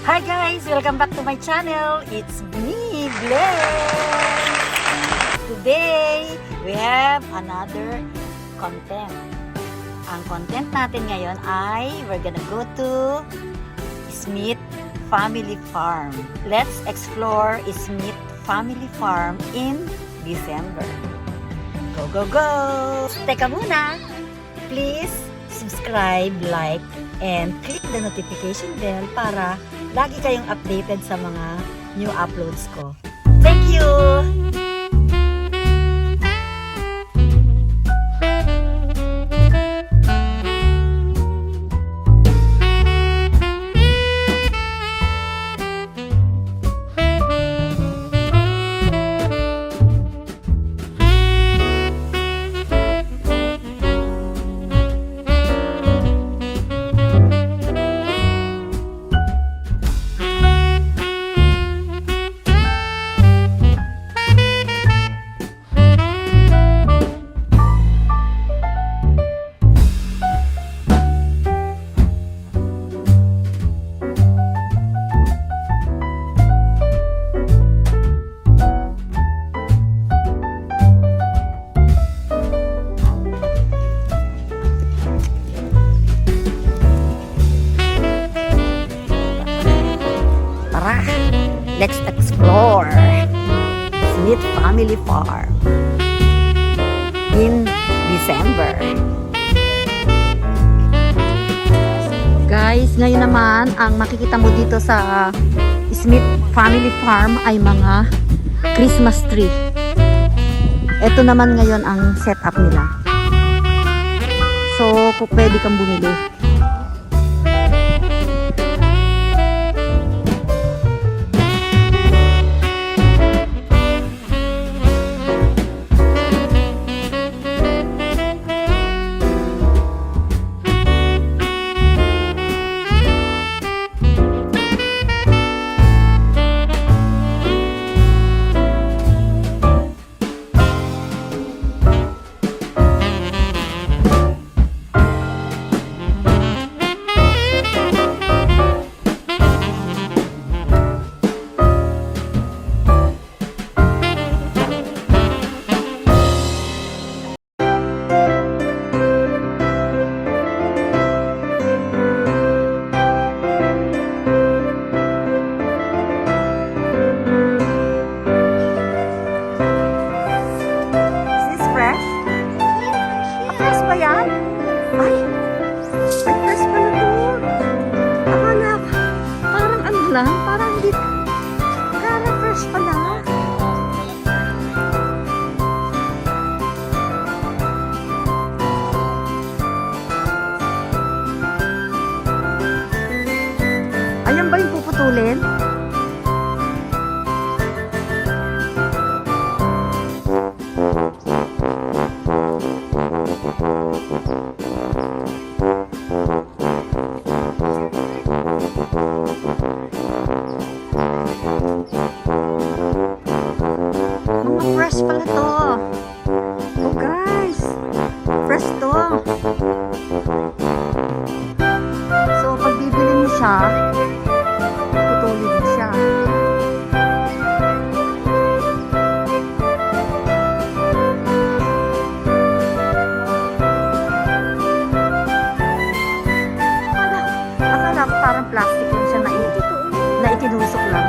Hi guys! Welcome back to my channel. It's me, Blesilda. Today, we have another content. Ang content natin ngayon ay we're gonna go to Smith Family Farm. Let's explore Smith Family Farm in December. Go, go, go! Teka muna! Please subscribe, like, and click the notification bell para lagi kayong updated sa mga new uploads ko. Thank you! Let's explore Smith Family Farm in December. Guys, ngayon naman ang makikita mo dito sa Smith Family Farm ay mga Christmas tree. Ito naman ngayon ang setup nila. So, pwede kang bumili. Yan? Ay, fresh pala to. Akala, parang ano lang, parang hindi, akala fresh pala. Ayan ba yung puputulin? Fresh pala to. Oh guys, fresh to. So pag bibili mo siya, putulin mo siya. Akala ko parang plastic lang siya na itinusok lang.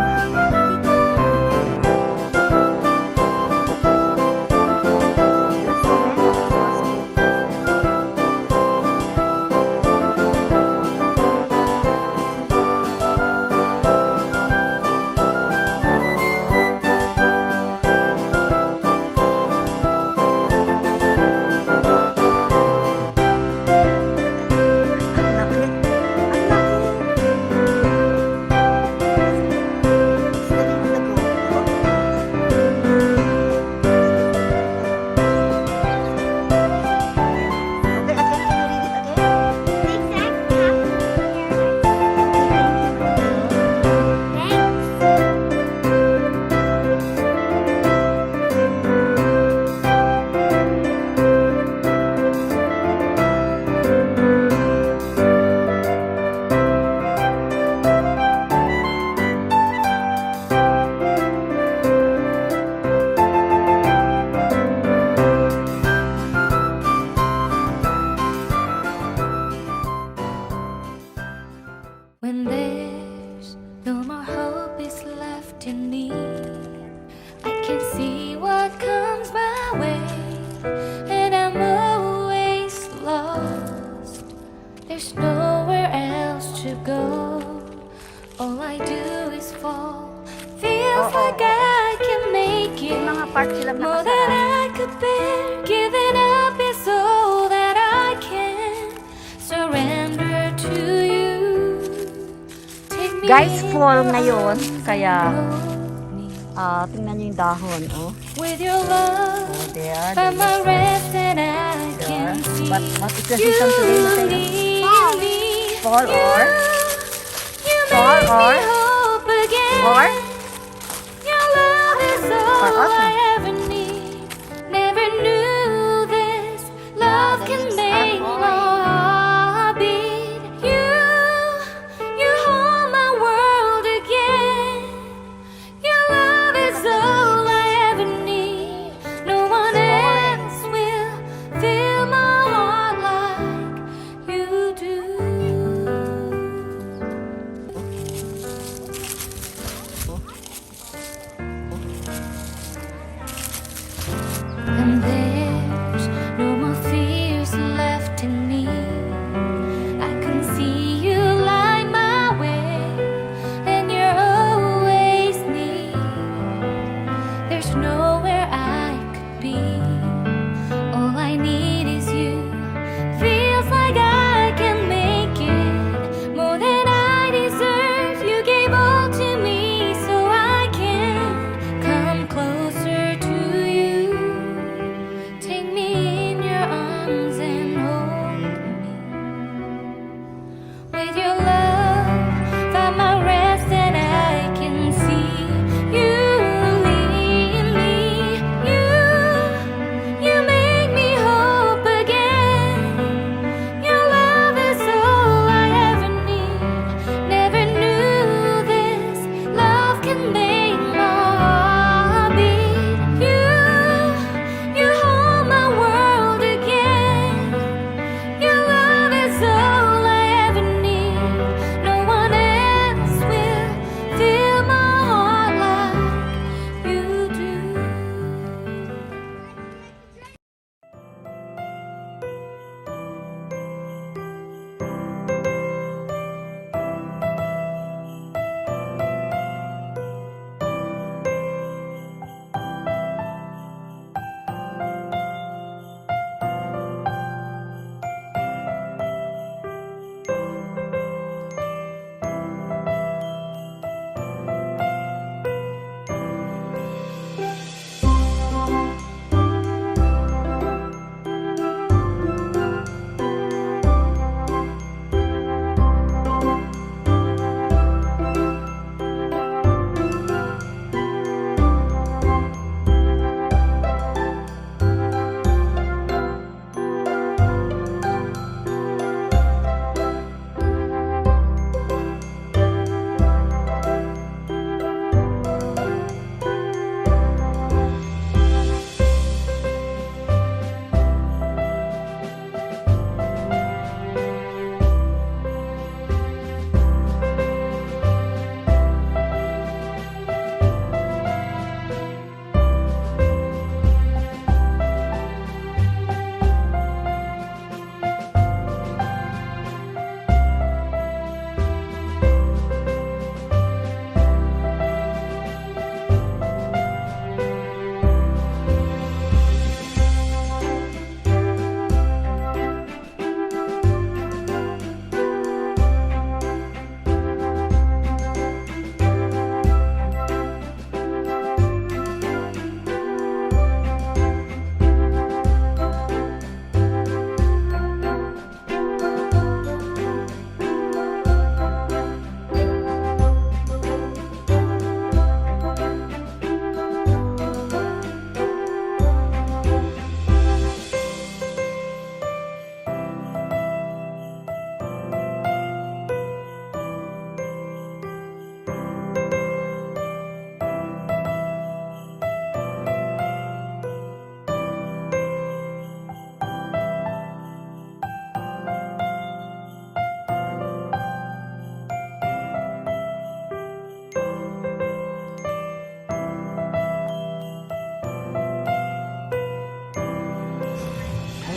When there's no more hope is left in me, I can see what comes my way, and I'm always lost. There's nowhere else to go. All I do is fall. Feels like I can make it Yung mga part silang more than nakasara. I could bear. Giving up is all that I can. Surrender to you. Take me Guys, in fall your ngayon, arms kaya and hold me. tingnan nyo yung dahon, oh. With your love, There, find my there. rest and I can see. What is the You season today, Mateo? lead me. Fall or? You Fall make or? me hope again. Or? Your love is all autumn. I ever need. Never knew this love the can leaves are make my falling. heart beat. You hold my world again. Your love is all I ever need. No one else will fill my heart like you do.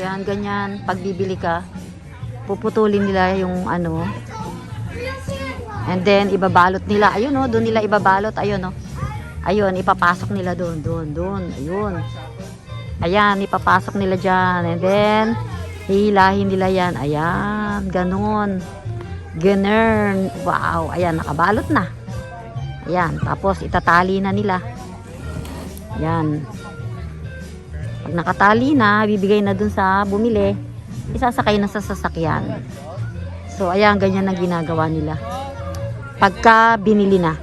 Ayan, ganyan. Pag bibili ka, puputulin nila yung ano. And then, ibabalot nila. Ayun, oh, doon nila ibabalot. Ayun, oh. Ayun, ipapasok nila doon. Ayun. Ayan, ipapasok nila dyan. And then, hihilahin nila yan. Ayan, ganun. Ganun. Wow. Ayan, nakabalot na. Ayan, tapos itatali na nila. Ayan. Pag nakatali na, bibigay na dun sa bumili. Isasakay na sa sasakyan. So, ayan, ganyan ang ginagawa nila. Pagka binili na.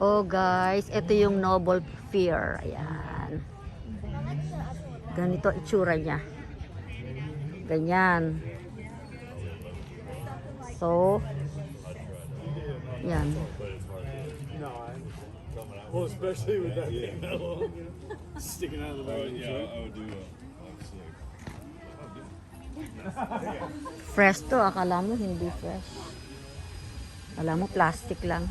Oh guys, ito yung noble fear. Ayan. Ganito itsura niya. Ganyan. So, yan. Well, especially with that thing that long, you know, sticking out of the bag. Yeah, I would do that. Fresh to, akala mo hindi fresh. Akala mo plastic lang.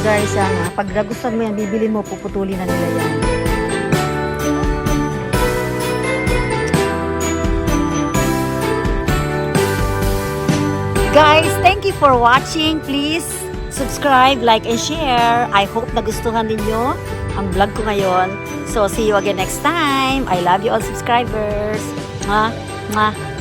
Guys, yan, pag nagustuhan mo yan, bibili mo, puputulin na nila yan. Guys, thank you for watching. Please subscribe, like, and share. I hope nagustuhan ninyo ang vlog ko ngayon. So, see you again next time. I love you all subscribers. Mwah, mwah.